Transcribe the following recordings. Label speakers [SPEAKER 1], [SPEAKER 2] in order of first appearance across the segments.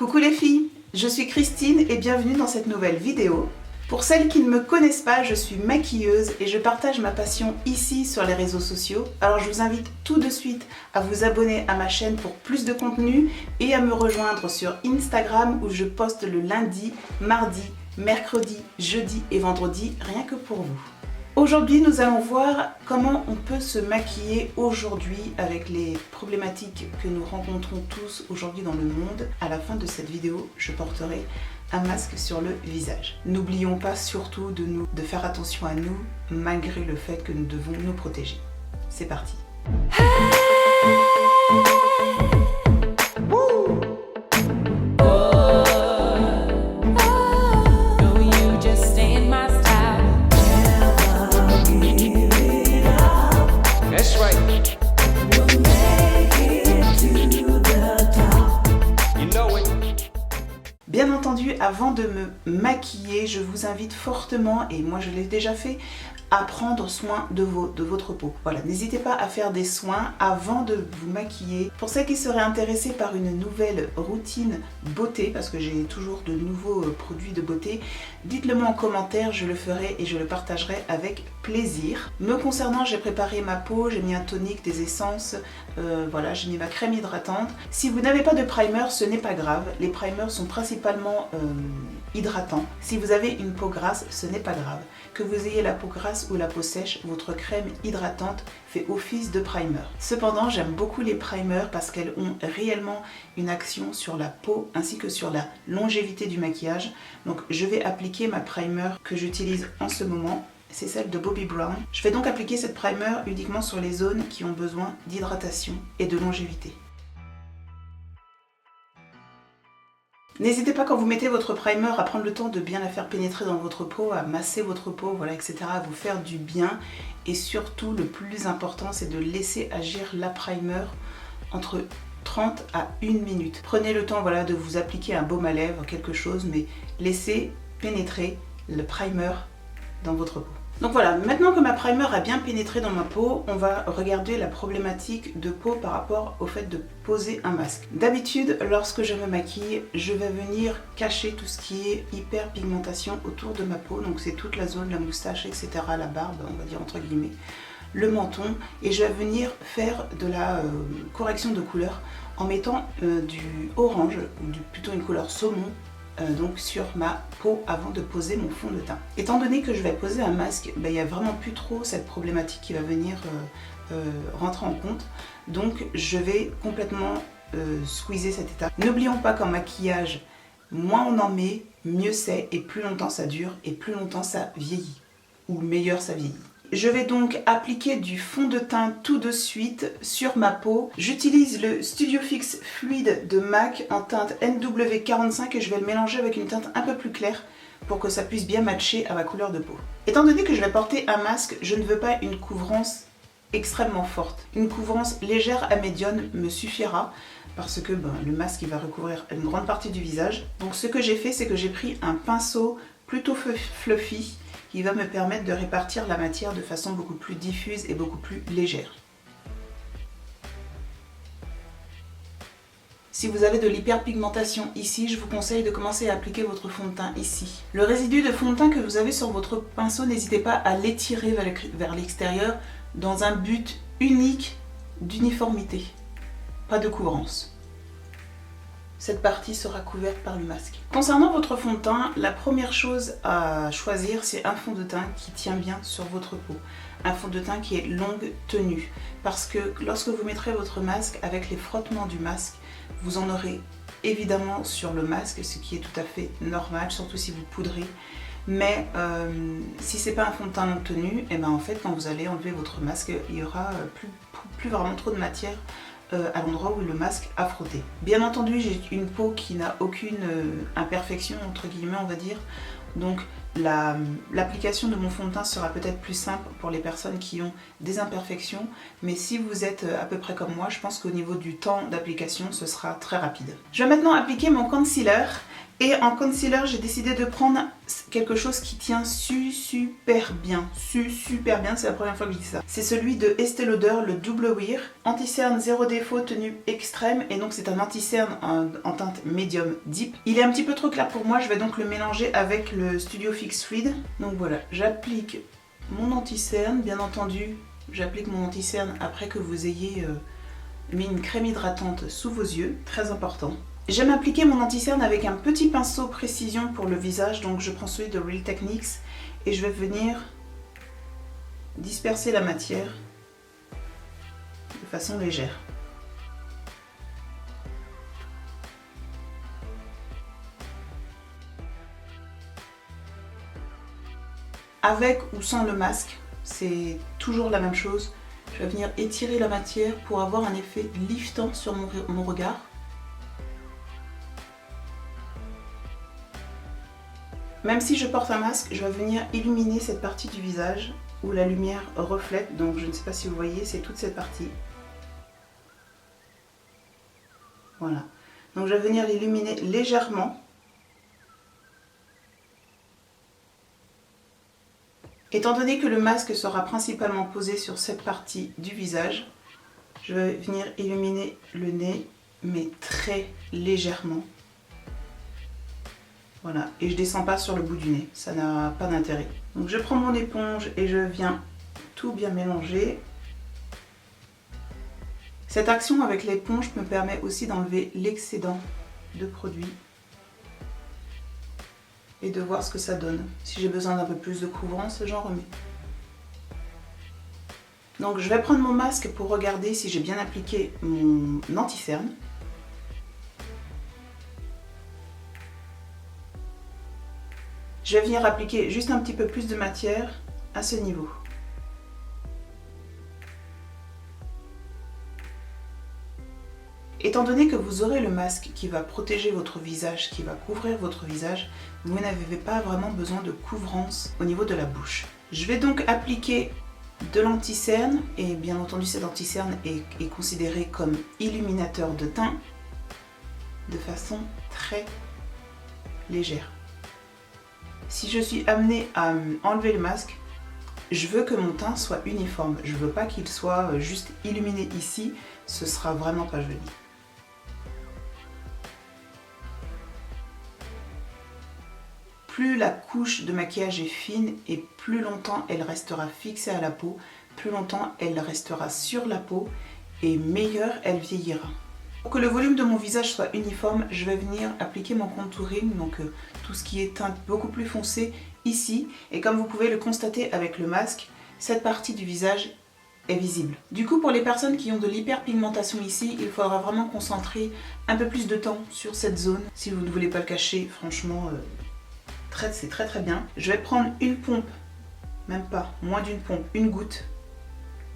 [SPEAKER 1] Coucou les filles, je suis Christine et bienvenue dans cette nouvelle vidéo. Pour celles qui ne me connaissent pas, je suis maquilleuse et je partage ma passion ici sur les réseaux sociaux. Alors je vous invite tout de suite à vous abonner à ma chaîne pour plus de contenu et à me rejoindre sur Instagram où je poste le lundi, mardi, mercredi, jeudi et vendredi rien que pour vous. Aujourd'hui, nous allons voir comment on peut se maquiller aujourd'hui avec les problématiques que nous rencontrons tous aujourd'hui dans le monde. À la fin de cette vidéo, je porterai un masque sur le visage. N'oublions pas surtout de faire attention à nous, malgré le fait que nous devons nous protéger. C'est parti. Bien entendu, avant de me maquiller, je vous invite fortement, et moi je l'ai déjà fait, à prendre soin de votre peau. Voilà, n'hésitez pas à faire des soins avant de vous maquiller. Pour celles qui seraient intéressées par une nouvelle routine beauté, parce que j'ai toujours de nouveaux produits de beauté, dites-le moi en commentaire, je le ferai et je le partagerai avec plaisir. Me concernant, j'ai préparé ma peau, j'ai mis un tonique, des essences, voilà, j'ai mis ma crème hydratante. Si vous n'avez pas de primer, ce n'est pas grave. Les primers sont principalement hydratants. Si vous avez une peau grasse, ce n'est pas grave. Que vous ayez la peau grasse ou la peau sèche, votre crème hydratante fait office de primer. Cependant, j'aime beaucoup les primers parce qu'elles ont réellement une action sur la peau ainsi que sur la longévité du maquillage. Donc je vais appliquer ma primer que j'utilise en ce moment. C'est celle de Bobbi Brown. Je vais donc appliquer cette primer uniquement sur les zones qui ont besoin d'hydratation et de longévité. N'hésitez pas quand vous mettez votre primer à prendre le temps de bien la faire pénétrer dans votre peau, à masser votre peau, voilà, etc., à vous faire du bien. Et surtout, le plus important, c'est de laisser agir la primer entre 30 à 1 minute. Prenez le temps, voilà, de vous appliquer un baume à lèvres, quelque chose, mais laissez pénétrer le primer dans votre peau. Donc voilà, maintenant que ma primer a bien pénétré dans ma peau, on va regarder la problématique de peau par rapport au fait de poser un masque. D'habitude, lorsque je me maquille, je vais venir cacher tout ce qui est hyperpigmentation autour de ma peau. Donc c'est toute la zone, la moustache, etc., la barbe, on va dire entre guillemets, le menton. Et je vais venir faire de la correction de couleur en mettant du orange, ou plutôt une couleur saumon, donc sur ma peau avant de poser mon fond de teint. Étant donné que je vais poser un masque, il n'y a vraiment plus trop cette problématique qui va venir rentrer en compte. Donc je vais complètement squeezer cette étape. N'oublions pas qu'en maquillage, moins on en met, mieux c'est, et plus longtemps ça dure, et plus longtemps ça vieillit, ou meilleur ça vieillit. Je vais donc appliquer du fond de teint tout de suite sur ma peau. J'utilise le Studio Fix Fluide de MAC en teinte NW45 et je vais le mélanger avec une teinte un peu plus claire pour que ça puisse bien matcher à ma couleur de peau. Étant donné que je vais porter un masque, je ne veux pas une couvrance extrêmement forte. Une couvrance légère à médium me suffira parce que le masque il va recouvrir une grande partie du visage. Donc ce que j'ai fait, c'est que j'ai pris un pinceau plutôt fluffy qui va me permettre de répartir la matière de façon beaucoup plus diffuse et beaucoup plus légère. Si vous avez de l'hyperpigmentation ici, je vous conseille de commencer à appliquer votre fond de teint ici. Le résidu de fond de teint que vous avez sur votre pinceau, n'hésitez pas à l'étirer vers l'extérieur dans un but unique d'uniformité, pas de couvrance. Cette partie sera couverte par le masque. Concernant votre fond de teint, la première chose à choisir, c'est un fond de teint qui tient bien sur votre peau. Un fond de teint qui est longue tenue. Parce que lorsque vous mettrez votre masque, avec les frottements du masque, vous en aurez évidemment sur le masque, ce qui est tout à fait normal, surtout si vous poudrez. Mais si c'est pas un fond de teint longue tenue, et en fait quand vous allez enlever votre masque, il y aura plus vraiment trop de matière à l'endroit où le masque a frotté. Bien entendu, j'ai une peau qui n'a aucune imperfection, entre guillemets on va dire, donc l'application de mon fond de teint sera peut-être plus simple pour les personnes qui ont des imperfections, mais si vous êtes à peu près comme moi, je pense qu'au niveau du temps d'application, ce sera très rapide. Je vais maintenant appliquer mon concealer Et en concealer, j'ai décidé de prendre quelque chose qui tient super bien. Super bien, c'est la première fois que je dis ça. C'est celui de Estée Lauder, le Double Wear. Anti-cerne, zéro défaut, tenue extrême. Et donc c'est un anti-cerne en teinte médium deep. Il est un petit peu trop clair pour moi, je vais donc le mélanger avec le Studio Fix Fluid. Donc voilà, j'applique mon anti-cerne. Bien entendu, j'applique mon anti-cerne après que vous ayez mis une crème hydratante sous vos yeux. Très important. J'aime appliquer mon anti-cerne avec un petit pinceau précision pour le visage, donc je prends celui de Real Techniques et je vais venir disperser la matière de façon légère. Avec ou sans le masque, c'est toujours la même chose. Je vais venir étirer la matière pour avoir un effet liftant sur mon regard. Même si je porte un masque, je vais venir illuminer cette partie du visage où la lumière reflète. Donc je ne sais pas si vous voyez, c'est toute cette partie. Voilà. Donc je vais venir l'illuminer légèrement. Étant donné que le masque sera principalement posé sur cette partie du visage, je vais venir illuminer le nez, mais très légèrement. Voilà, et je descends pas sur le bout du nez, ça n'a pas d'intérêt. Donc je prends mon éponge et je viens tout bien mélanger. Cette action avec l'éponge me permet aussi d'enlever l'excédent de produit et de voir ce que ça donne. Si j'ai besoin d'un peu plus de couvrance, j'en remets. Donc je vais prendre mon masque pour regarder si j'ai bien appliqué mon anti-cerne. Je vais venir appliquer juste un petit peu plus de matière à ce niveau. Étant donné que vous aurez le masque qui va protéger votre visage, qui va couvrir votre visage, vous n'avez pas vraiment besoin de couvrance au niveau de la bouche. Je vais donc appliquer de l'anti-cerne, et bien entendu cet anti-cerne est considéré comme illuminateur de teint de façon très légère. Si je suis amenée à enlever le masque, je veux que mon teint soit uniforme. Je ne veux pas qu'il soit juste illuminé ici, ce sera vraiment pas joli. Plus la couche de maquillage est fine et plus longtemps elle restera fixée à la peau, plus longtemps elle restera sur la peau et meilleure elle vieillira. Pour que le volume de mon visage soit uniforme, je vais venir appliquer mon contouring, donc tout ce qui est teinte beaucoup plus foncée ici. Et comme vous pouvez le constater avec le masque, cette partie du visage est visible. Du coup, pour les personnes qui ont de l'hyperpigmentation ici, il faudra vraiment concentrer un peu plus de temps sur cette zone. Si vous ne voulez pas le cacher, franchement, c'est très bien. Je vais prendre une pompe, même pas, moins d'une pompe, une goutte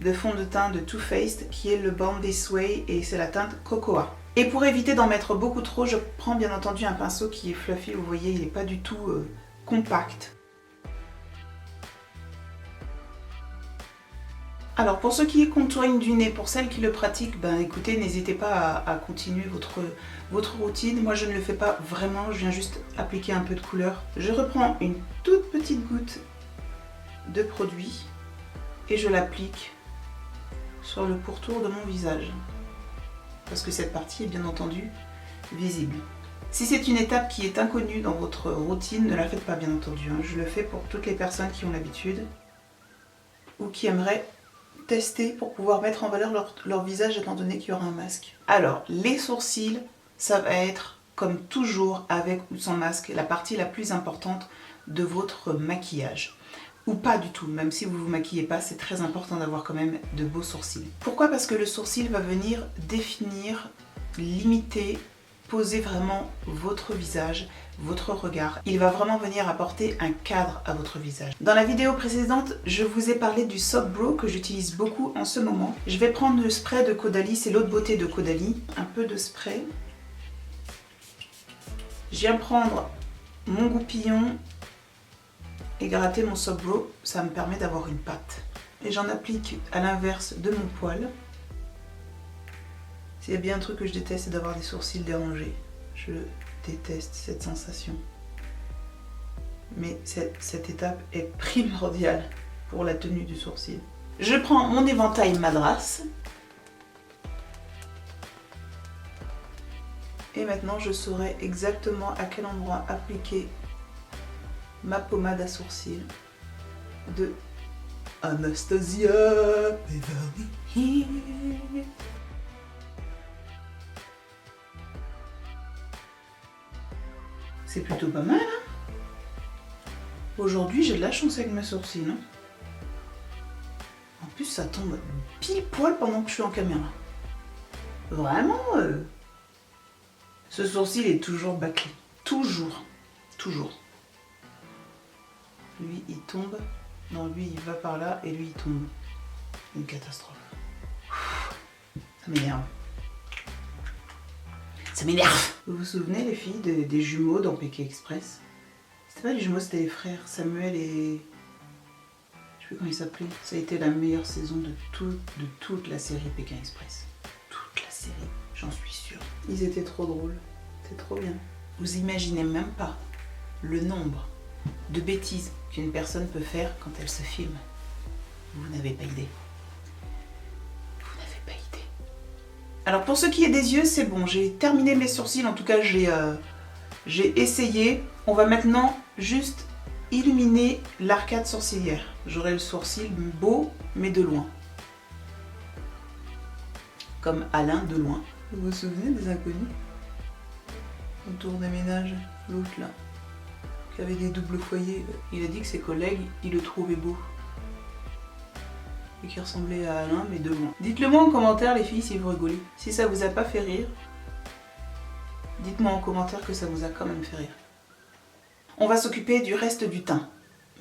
[SPEAKER 1] de fond de teint de Too Faced qui est le Born This Way et c'est la teinte Cocoa. Et pour éviter d'en mettre beaucoup trop, je prends bien entendu un pinceau qui est fluffy, vous voyez, il n'est pas du tout compact. Alors pour ce qui est contouring du nez, pour celles qui le pratiquent, ben écoutez, n'hésitez pas à continuer votre routine. Moi je ne le fais pas vraiment, je viens juste appliquer un peu de couleur. Je reprends une toute petite goutte de produit et je l'applique sur le pourtour de mon visage, parce que cette partie est bien entendu visible. Si c'est une étape qui est inconnue dans votre routine, ne la faites pas bien entendu. Je le fais pour toutes les personnes qui ont l'habitude ou qui aimeraient tester pour pouvoir mettre en valeur leur visage étant donné qu'il y aura un masque. Alors, les sourcils, ça va être comme toujours avec ou sans masque, la partie la plus importante de votre maquillage. Ou pas du tout, même si vous ne vous maquillez pas, c'est très important d'avoir quand même de beaux sourcils. Pourquoi? Parce que le sourcil va venir définir, limiter, poser vraiment votre visage, votre regard. Il va vraiment venir apporter un cadre à votre visage. Dans la vidéo précédente, je vous ai parlé du Soft Brow que j'utilise beaucoup en ce moment. Je vais prendre le spray de Caudalie, c'est l'eau de beauté de Caudalie. Un peu de spray. Je viens prendre mon goupillon et gratter mon Soft Brow, ça me permet d'avoir une pâte. Et j'en applique à l'inverse de mon poil. S'il y a bien un truc que je déteste, c'est d'avoir des sourcils dérangés. Je déteste cette sensation. Mais cette étape est primordiale pour la tenue du sourcil. Je prends mon éventail Madras. Et maintenant, je saurai exactement à quel endroit appliquer ma pommade à sourcils de Anastasia Beverly Hills. C'est plutôt pas mal, hein? Aujourd'hui, j'ai de la chance avec mes sourcils, hein? En plus, ça tombe pile poil pendant que je suis en caméra. Vraiment, ce sourcil est toujours bâclé. Toujours. Toujours. Lui, il tombe. Non, lui, il va par là et lui, il tombe. Une catastrophe. Ça m'énerve. Ça m'énerve. Vous vous souvenez, les filles, des jumeaux dans Pékin Express? C'était pas les jumeaux, c'était les frères Samuel et... Je sais plus comment ils s'appelaient. Ça a été la meilleure saison de toute la série Pékin Express. Toute la série, j'en suis sûre. Ils étaient trop drôles. C'est trop bien. Vous imaginez même pas le nombre de bêtises qu'une personne peut faire quand elle se filme. Vous n'avez pas idée. Vous n'avez pas idée. Alors pour ce qui est des yeux, c'est bon. J'ai terminé mes sourcils. En tout cas, j'ai essayé. On va maintenant juste illuminer l'arcade sourcilière. J'aurai le sourcil beau, mais de loin. Comme Alain de loin. Vous vous souvenez des Inconnus? Autour des ménages, l'autre là, qui avait des doubles foyers. Il a dit que ses collègues, ils le trouvaient beau. Et qu'il ressemblait à Alain, mais de loin. Dites-le moi en commentaire, les filles, si vous rigolez. Si ça vous a pas fait rire, dites-moi en commentaire que ça vous a quand même fait rire. On va s'occuper du reste du teint.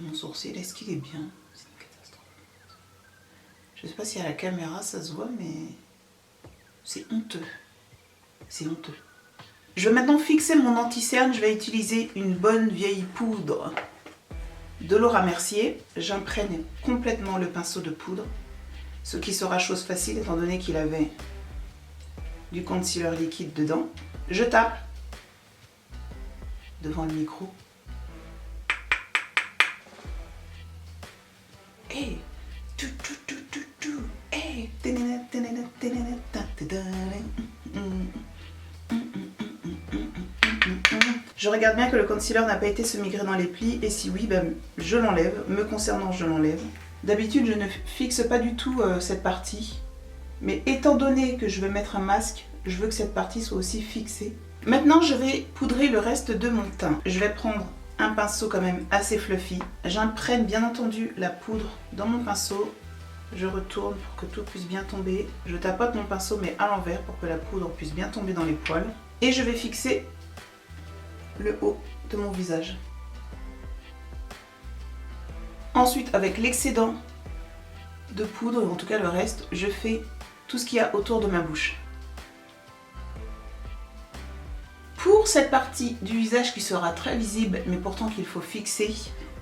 [SPEAKER 1] Mon sourcil, est-ce qu'il est bien? C'est une catastrophe. Je sais pas si à la caméra ça se voit, mais c'est honteux. C'est honteux. Je vais maintenant fixer mon anti-cerne. Je vais utiliser une bonne vieille poudre de Laura Mercier. J'imprègne complètement le pinceau de poudre, ce qui sera chose facile étant donné qu'il avait du concealer liquide dedans. Je tape devant le micro. Hey. Hey. Je regarde bien que le concealer n'a pas été semi-gris dans les plis et si oui, ben, je l'enlève. Me concernant, je l'enlève. D'habitude, je ne fixe pas du tout cette partie. Mais étant donné que je vais mettre un masque, je veux que cette partie soit aussi fixée. Maintenant, je vais poudrer le reste de mon teint. Je vais prendre un pinceau quand même assez fluffy. J'imprègne bien entendu la poudre dans mon pinceau. Je retourne pour que tout puisse bien tomber. Je tapote mon pinceau mais à l'envers pour que la poudre puisse bien tomber dans les poils. Et je vais fixer le haut de mon visage. Ensuite, avec l'excédent de poudre, ou en tout cas le reste, je fais tout ce qu'il y a autour de ma bouche. Pour cette partie du visage qui sera très visible, mais pourtant qu'il faut fixer,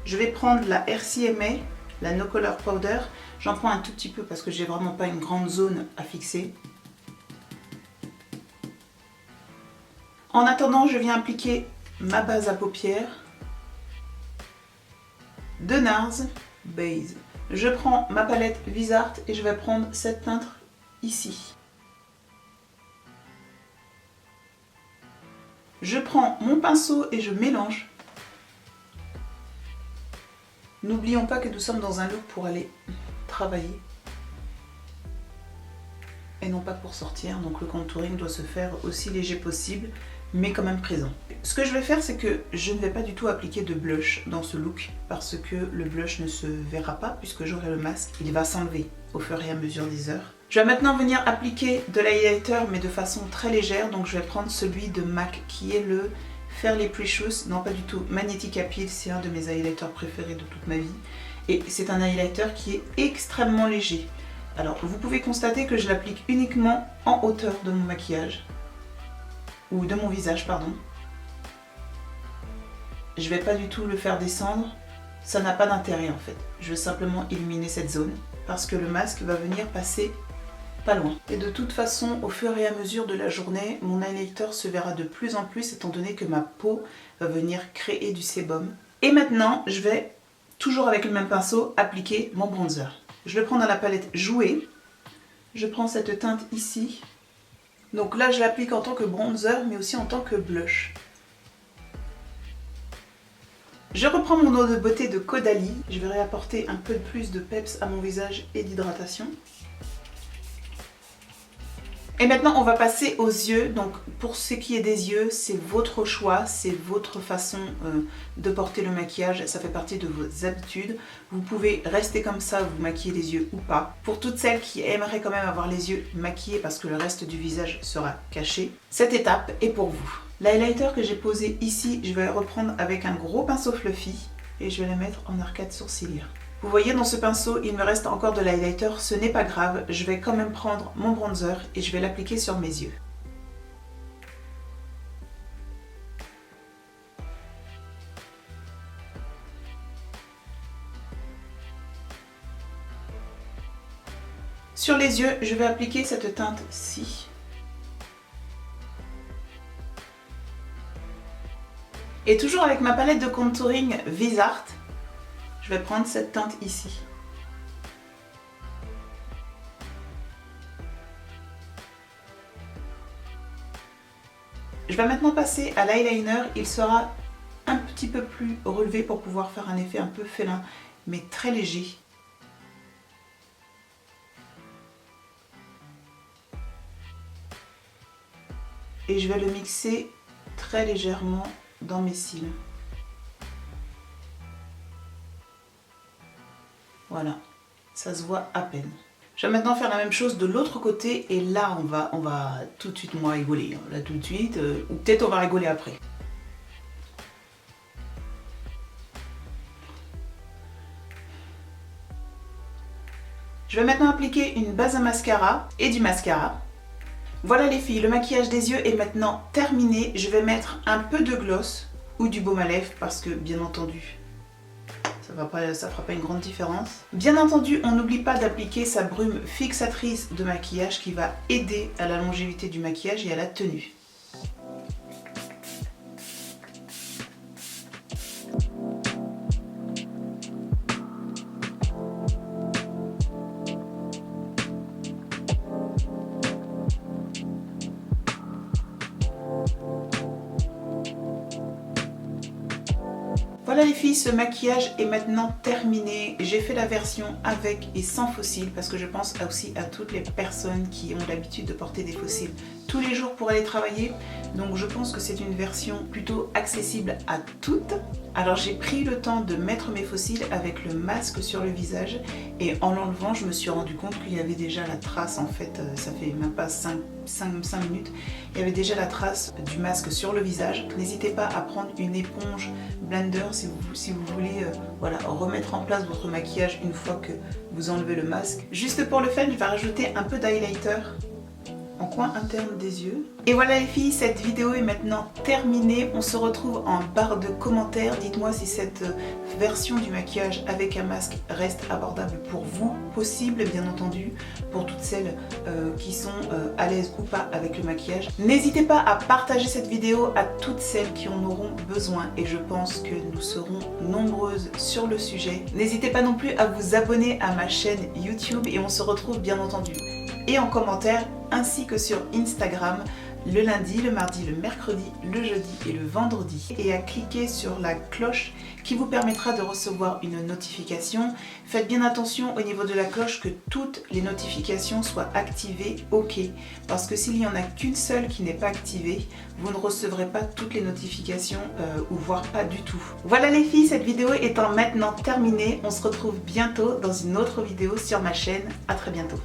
[SPEAKER 1] je vais prendre la RCMA, la No Color Powder. J'en prends un tout petit peu parce que j'ai vraiment pas une grande zone à fixer. En attendant, je viens appliquer ma base à paupières de NARS Base. Je prends ma palette Visart et je vais prendre cette teinte ici. Je prends mon pinceau et je mélange. N'oublions pas que nous sommes dans un look pour aller travailler et non pas pour sortir, donc le contouring doit se faire aussi léger possible mais quand même présent. Ce que je vais faire, c'est que je ne vais pas du tout appliquer de blush dans ce look parce que le blush ne se verra pas puisque j'aurai le masque, il va s'enlever au fur et à mesure des heures. Je vais maintenant venir appliquer de l'highlighter mais de façon très légère, donc je vais prendre celui de MAC qui est le Fairly Precious, non pas du tout, Magnetic Appeal, c'est un de mes highlighters préférés de toute ma vie et c'est un highlighter qui est extrêmement léger. Alors vous pouvez constater que je l'applique uniquement en hauteur de mon maquillage ou de mon visage, pardon. Je vais pas du tout le faire descendre, ça n'a pas d'intérêt en fait. Je veux simplement illuminer cette zone parce que le masque va venir passer pas loin. Et de toute façon, au fur et à mesure de la journée, mon highlighter se verra de plus en plus étant donné que ma peau va venir créer du sébum. Et maintenant, je vais, toujours avec le même pinceau, appliquer mon bronzer. Je le prends dans la palette Jouer. Je prends cette teinte ici. Donc là, je l'applique en tant que bronzer, mais aussi en tant que blush. Je reprends mon eau de beauté de Caudalie. Je vais réapporter un peu plus de peps à mon visage et d'hydratation. Et maintenant, on va passer aux yeux. Donc, pour ce qui est des yeux, c'est votre choix, c'est votre façon de porter le maquillage. Ça fait partie de vos habitudes. Vous pouvez rester comme ça, vous maquiller les yeux ou pas. Pour toutes celles qui aimeraient quand même avoir les yeux maquillés parce que le reste du visage sera caché, cette étape est pour vous. L'highlighter que j'ai posé ici, je vais reprendre avec un gros pinceau fluffy et je vais le mettre en arcade sourcilière. Vous voyez, dans ce pinceau, il me reste encore de l'highlighter, ce n'est pas grave, je vais quand même prendre mon bronzer et je vais l'appliquer sur mes yeux. Sur les yeux, je vais appliquer cette teinte-ci. Et toujours avec ma palette de contouring Visart, je vais prendre cette teinte ici. Je vais maintenant passer à l'eyeliner. Il sera un petit peu plus relevé pour pouvoir faire un effet un peu félin, mais très léger. Et je vais le mixer très légèrement dans mes cils. Voilà, ça se voit à peine. Je vais maintenant faire la même chose de l'autre côté et là on va tout de suite moi rigoler. Là tout de suite, ou peut-être on va rigoler après. Je vais maintenant appliquer une base à mascara et du mascara. Voilà les filles, le maquillage des yeux est maintenant terminé. Je vais mettre un peu de gloss ou du baume à lèvres parce que bien entendu, ça fera pas une grande différence. Bien entendu, on n'oublie pas d'appliquer sa brume fixatrice de maquillage qui va aider à la longévité du maquillage et à la tenue. Voilà les filles, ce maquillage est maintenant terminé. J'ai fait la version avec et sans faux cils parce que je pense aussi à toutes les personnes qui ont l'habitude de porter des faux cils tous les jours pour aller travailler. Donc je pense que c'est une version plutôt accessible à toutes. Alors j'ai pris le temps de mettre mes faux cils avec le masque sur le visage et en l'enlevant je me suis rendu compte qu'il y avait déjà la trace, en fait ça fait même pas 5 minutes, il y avait déjà la trace du masque sur le visage. N'hésitez pas à prendre une éponge blender si vous voulez voilà, remettre en place votre maquillage une fois que vous enlevez le masque. Juste pour le fun, je vais rajouter un peu d'highlighter en coin interne des yeux. Et voilà les filles, cette vidéo est maintenant terminée. On se retrouve en barre de commentaires. Dites-moi si cette version du maquillage avec un masque reste abordable pour vous, possible bien entendu, pour toutes celles qui sont à l'aise ou pas avec le maquillage. N'hésitez pas à partager cette vidéo à toutes celles qui en auront besoin et je pense que nous serons nombreuses sur le sujet. N'hésitez pas non plus à vous abonner à ma chaîne YouTube et on se retrouve bien entendu et en commentaire ainsi que sur Instagram le lundi, le mardi, le mercredi, le jeudi et le vendredi et à cliquer sur la cloche qui vous permettra de recevoir une notification. Faites bien attention au niveau de la cloche que toutes les notifications soient activées OK parce que s'il n'y en a qu'une seule qui n'est pas activée, vous ne recevrez pas toutes les notifications ou voire pas du tout. Voilà les filles, cette vidéo étant maintenant terminée, on se retrouve bientôt dans une autre vidéo sur ma chaîne. À très bientôt.